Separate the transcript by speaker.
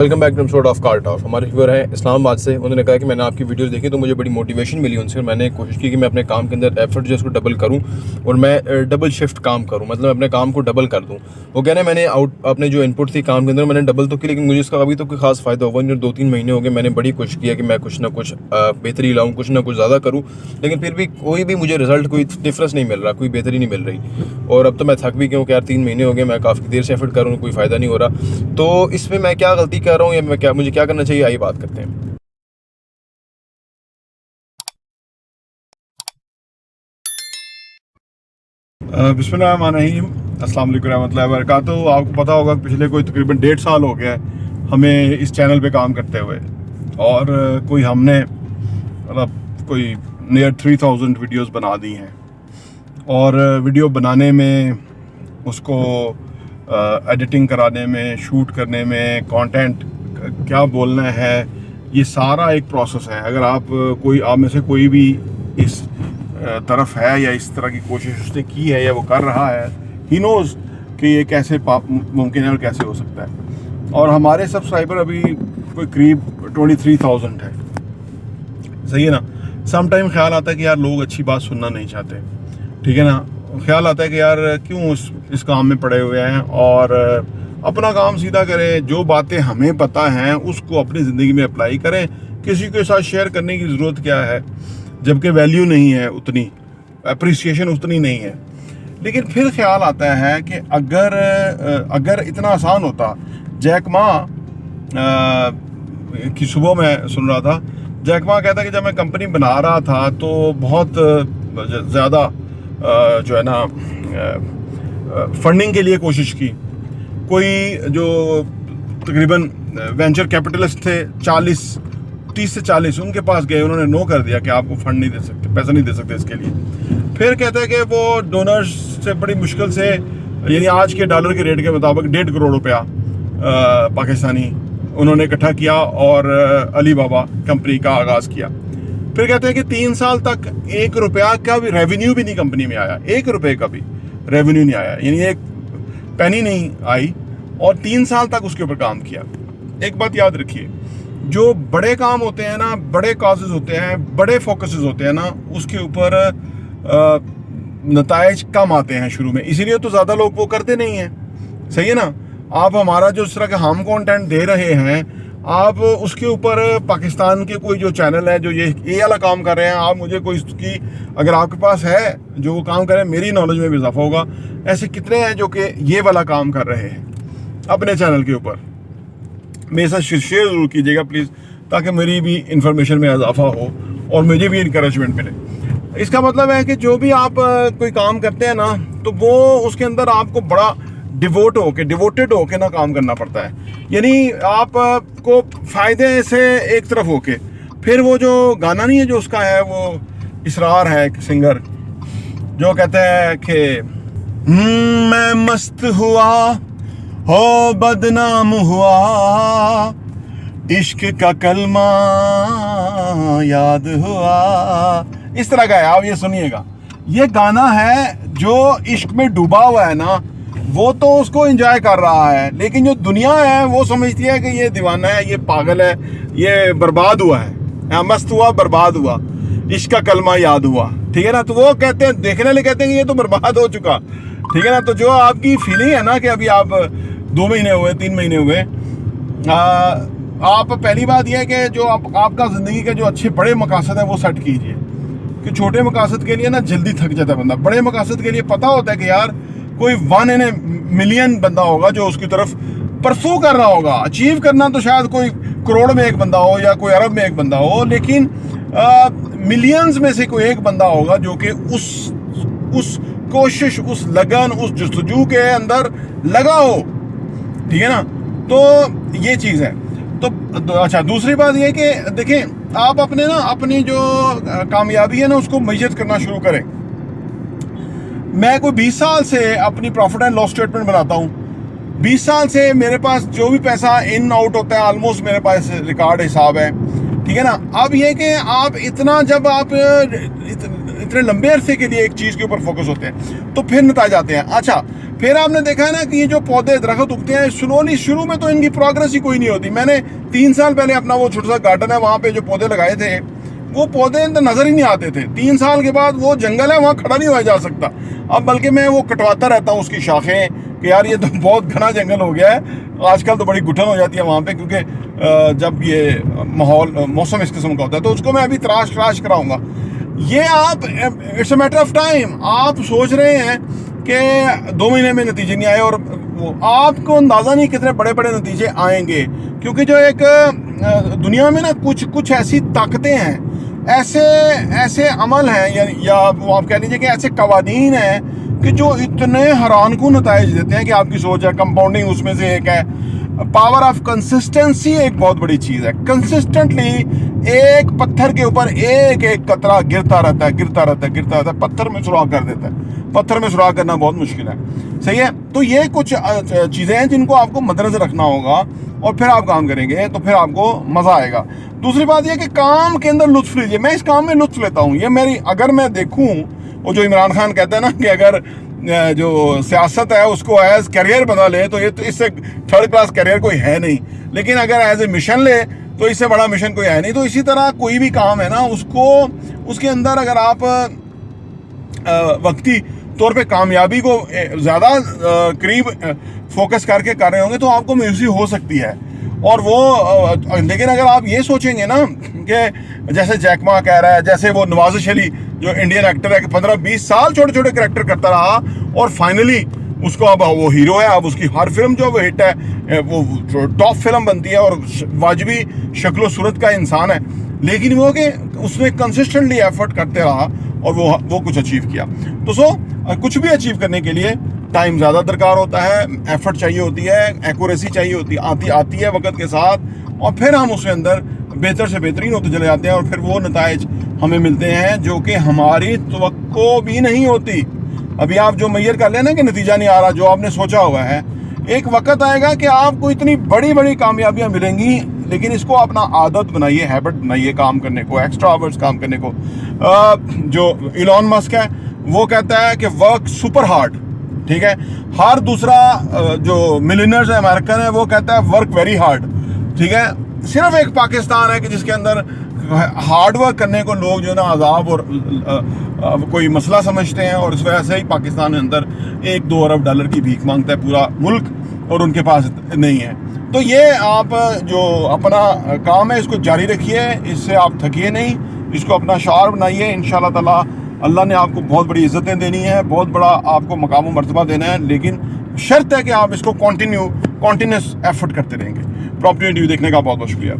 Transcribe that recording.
Speaker 1: Welcome back to episode of car talk. हमारे viewer हैं इस्लामाबाद से। उन्होंने कहा कि मैंने आपकी वीडियोस देखी तो मुझे बड़ी मोटिवेशन मिली उनसे, और मैंने कोशिश की कि मैं अपने काम के अंदर एफर्ट जो है उसको डबल करूं और मैं डबल शिफ्ट काम करूं, मतलब अपने काम को डबल कर दूं। वो कह रहे हैं मैंने अपने जो इनपुट थी काम के अंदर मैंने डबल तो की, लेकिन मुझे इसका अभी तो कोई खास फ़ायदा हुआ नहीं। 2-3 महीने हो गए, मैंने बड़ी कोशिश किया कि मैं कुछ ना कुछ बेहतरी लाऊँ, कुछ ना कुछ ज़्यादा करूँ, लेकिन फिर भी कोई भी मुझे रिजल्ट, कोई डिफरेंस नहीं मिल रहा, कोई बेहतरी नहीं मिल रही। और अब तो मैं थक भी गया हूँ कि यार 3 महीने हो गए, मैं काफ़ी देर से एफर्ट कर रहा हूँ, कोई फ़ायदा नहीं हो रहा। तो इसमें मैं क्या गलती कर रहा हूँ या मुझे क्या करना चाहिए, आइए बात करते हैं।
Speaker 2: बिस्मिल्लाहिर्रहमानिर्रहीम, अस्सलाम वालेकुम रहमतुल्लाहि व बरकातहू। आपको पता होगा कि पिछले कोई तकरीबन 1.5 साल हो गया है हमें इस चैनल पे काम करते हुए, और कोई हमने मतलब कोई नियर 3000 वीडियोस बना दी हैं। और वीडियो बनाने में, उसको एडिटिंग कराने में, शूट करने में, कंटेंट क्या बोलना है, ये सारा एक प्रोसेस है। अगर आप में से कोई भी इस तरफ है या इस तरह की कोशिश उसने की है या वो कर रहा है, ही नोज़ कि ये कैसे मुमकिन है और कैसे हो सकता है। और हमारे सब्सक्राइबर अभी कोई करीब 23,000 है, सही है ना। सम टाइम ख्याल आता है कि यार लोग अच्छी बात सुनना नहीं चाहते, ठीक है ना। ख्याल आता है कि यार क्यों इस काम में पड़े हुए हैं, और अपना काम सीधा करें, जो बातें हमें पता हैं उसको अपनी ज़िंदगी में अप्लाई करें, किसी के साथ शेयर करने की ज़रूरत क्या है, जबकि वैल्यू नहीं है उतनी, अप्रिसिएशन उतनी नहीं है। लेकिन फिर ख्याल आता है कि अगर इतना आसान होता। जैक मा की सुबह मैं सुन रहा था, जैक मा कहता कि जब मैं कंपनी बना रहा था तो बहुत ज़्यादा जो है ना फंडिंग के लिए कोशिश की। कोई जो तकरीबन वेंचर कैपिटलिस्ट थे 30 से 40, उनके पास गए, उन्होंने नो कर दिया कि आपको फंड नहीं दे सकते, पैसा नहीं दे सकते इसके लिए। फिर कहते हैं कि वो डोनर्स से बड़ी मुश्किल से, यानी आज के डॉलर के रेट के मुताबिक 1.5 करोड़ रुपया पाकिस्तानी उन्होंने इकट्ठा किया और अली बाबा कंपनी का आगाज़ किया। फिर कहते हैं कि 3 साल तक 1 रुपया का भी रेवेन्यू भी नहीं कंपनी में आया, 1 रुपये का भी रेवेन्यू नहीं आया, यानी एक पेनी नहीं आई, और 3 साल तक उसके ऊपर काम किया। एक बात याद रखिए, जो बड़े काम होते हैं ना, बड़े कॉजेज होते हैं, बड़े फोकसेस होते हैं ना, उसके ऊपर नताइज कम आते हैं शुरू में, इसीलिए तो ज़्यादा लोग वो करते नहीं हैं, सही है ना। आप हमारा जो इस तरह का हम कंटेंट दे रहे हैं, आप उसके ऊपर पाकिस्तान के कोई जो चैनल है जो ये वाला काम कर रहे हैं, आप मुझे कोई उसकी, अगर आपके पास है जो वो काम कर रहे हैं, मेरी नॉलेज में भी इजाफा होगा। ऐसे कितने हैं जो कि ये वाला काम कर रहे हैं अपने चैनल के ऊपर, मेरे साथ शेयर ज़रूर कीजिएगा प्लीज़, ताकि मेरी भी इंफॉर्मेशन में इजाफा हो और मुझे भी इंकरेजमेंट मिले। इसका मतलब है कि जो भी आप कोई काम करते हैं ना, तो वो उसके अंदर आपको बड़ा डिवोटेड होके ना काम करना पड़ता है। यानी आपको फ़ायदे से एक तरफ होके, फिर वो जो गाना नहीं है जो उसका है, वो इसरार है एक सिंगर जो कहते हैं कि मैं मस्त हुआ हो बदनाम हुआ, इश्क का कलमा याद हुआ, इस तरह का है। आप ये सुनिएगा, ये गाना है जो इश्क में डूबा हुआ है ना, वो तो उसको एंजॉय कर रहा है, लेकिन जो दुनिया है वो समझती है कि ये दीवाना है, ये पागल है, ये बर्बाद हुआ है, मस्त हुआ बर्बाद हुआ, इश्क का कलमा याद हुआ, ठीक है ना। तो वो कहते हैं, देखने वाले कहते हैं कि ये तो बर्बाद हो चुका, ठीक है ना। तो जो आपकी फीलिंग है ना कि अभी आप 2 महीने हुए, 3 महीने हुए, आप पहली बात यह है कि जो आपका ज़िंदगी के जो अच्छे बड़े मकासद हैं वो सेट कीजिए, कि छोटे मकासद के लिए ना जल्दी थक जाता है बंदा। बड़े मकासद के लिए पता होता है कि यार कोई 1 in a million बंदा होगा जो उसकी तरफ परसू कर रहा होगा। अचीव करना तो शायद कोई करोड़ में एक बंदा हो या कोई अरब में एक बंदा हो, लेकिन मिलियंस में से कोई एक बंदा होगा जो कि उस कोशिश, उस लगन, उस जस्तजू के अंदर लगा हो, ठीक है ना। तो ये चीज़ है। तो अच्छा, दूसरी बात ये कि देखें, आप अपनी जो कामयाबी है ना उसको मेजर करना शुरू करें। मैं कोई 20 साल से अपनी प्रॉफिट एंड लॉस स्टेटमेंट बनाता हूँ। 20 साल से मेरे पास जो भी पैसा इन आउट होता है, ऑलमोस्ट मेरे पास रिकॉर्ड हिसाब है, ठीक है ना। अब ये कि आप इतना, जब आप इतने लंबे अरसे के लिए एक चीज़ के ऊपर फोकस होते हैं तो फिर नतीजे आते हैं। अच्छा, फिर आपने देखा है ना कि ये जो पौधे दरख्त उगते हैं स्लोली, शुरू में तो इनकी प्रोग्रेस ही कोई नहीं होती। मैंने 3 साल पहले अपना वो छोटा सा गार्डन है वहाँ पे जो पौधे लगाए थे, वो पौधे नजर ही नहीं आते थे। 3 साल के बाद वो जंगल है, वहाँ खड़ा नहीं हुआ जा सकता। अब बल्कि मैं वो कटवाता रहता हूँ उसकी शाखें कि यार ये तो बहुत घना जंगल हो गया है। आजकल तो बड़ी घुटन हो जाती है वहाँ पे, क्योंकि जब ये मौसम इस किस्म का होता है, तो उसको मैं अभी तराश कराऊंगा। ये आप, it's a matter of time. आप सोच रहे हैं कि 2 महीने में नतीजे नहीं आए, और वो आपको अंदाज़ा नहीं कितने बड़े बड़े नतीजे आएंगे। क्योंकि जो एक दुनिया में ना कुछ ऐसी ताकतें हैं, ऐसे अमल हैं, या वो आप कह लीजिए कि ऐसे कवानीन हैं कि जो इतने हैरानकुन नताइज देते हैं कि आपकी सोच है। कंपाउंडिंग उसमें से एक है। पावर ऑफ कंसिस्टेंसी एक बहुत बड़ी चीज़ है। कंसिस्टेंटली एक पत्थर के ऊपर एक कतरा गिरता रहता है, पत्थर में सुराख कर देता है। पत्थर में सुराख करना बहुत मुश्किल है, सही है। तो ये कुछ चीज़ें हैं जिनको आपको मद्देनजर रखना होगा, और फिर आप काम करेंगे तो फिर आपको मज़ा आएगा। दूसरी बात यह कि काम के अंदर लुत्फ लीजिए। मैं इस काम में लुत्फ लेता हूँ। ये मेरी, अगर मैं देखूँ, वो जो इमरान खान कहता है ना कि अगर जो सियासत है उसको एज करियर बना ले, तो ये तो इससे 3rd क्लास करियर कोई है नहीं। लेकिन अगर एज ए मिशन ले तो इससे बड़ा मिशन कोई है नहीं। तो इसी तरह कोई भी काम है ना, उसको उसके अंदर अगर आप वक्ती तौर पे कामयाबी को ज़्यादा करीब फोकस करके कर रहे होंगे तो आपको मायूसी हो सकती है। और वो लेकिन अगर आप ये सोचेंगे ना कि जैसे जैक मा कह रहा है, जैसे वो नवाजिश अली जो इंडियन एक्टर है कि 15-20 साल छोटे छोटे करैक्टर करता रहा और फाइनली उसको अब वो हीरो है। अब उसकी हर फिल्म जो वो हिट है, वो टॉप फिल्म बनती है और वाजिबी शक्लो सूरत का इंसान है। लेकिन वो कि उसने कंसिस्टेंटली एफर्ट करते रहा और वो कुछ अचीव किया। तो कुछ भी अचीव करने के लिए टाइम ज़्यादा दरकार होता है, एफर्ट चाहिए होती है, एक्यूरेसी चाहिए होती आती है वक्त के साथ, और फिर हम उसके अंदर बेहतर से बेहतरीन होते चले जाते हैं और फिर वो नताइज हमें मिलते हैं जो कि हमारी तवक्को भी नहीं होती। अभी आप जो मैयर कर लेना कि नतीजा नहीं आ रहा जो आपने सोचा हुआ है, एक वक्त आएगा कि आपको इतनी बड़ी बड़ी कामयाबियां मिलेंगी, लेकिन इसको अपना आदत बनाइए, हैबिट बनाइए काम करने को, एक्स्ट्रा आवर्स काम करने को। जो इलॉन मस्क है वो कहता है कि वर्क सुपर हार्ड, ठीक है। हर दूसरा जो मिलियनर्स है अमेरिकन है वो कहता है वर्क वेरी हार्ड, ठीक है। सिर्फ एक पाकिस्तान है कि जिसके अंदर हार्ड वर्क करने को लोग जो ना अजाब और कोई मसला समझते हैं, और इस वजह से ही पाकिस्तान के अंदर 1-2 अरब डॉलर की भीख मांगता है पूरा मुल्क, और उनके पास नहीं है। तो ये आप जो अपना काम है इसको जारी रखिए, इससे आप थकिए नहीं, इसको अपना शार बनाइए। इंशाअल्लाह ताला अल्लाह ने आपको बहुत बड़ी इज्जतें देनी है, बहुत बड़ा आपको मकाम व मर्तबा देना है, लेकिन शर्त है कि आप इसको कॉन्टिन्यूस एफर्ट करते रहेंगे। प्रॉपर्टी न्यूज़ देखने का बहुत बहुत शुक्रिया।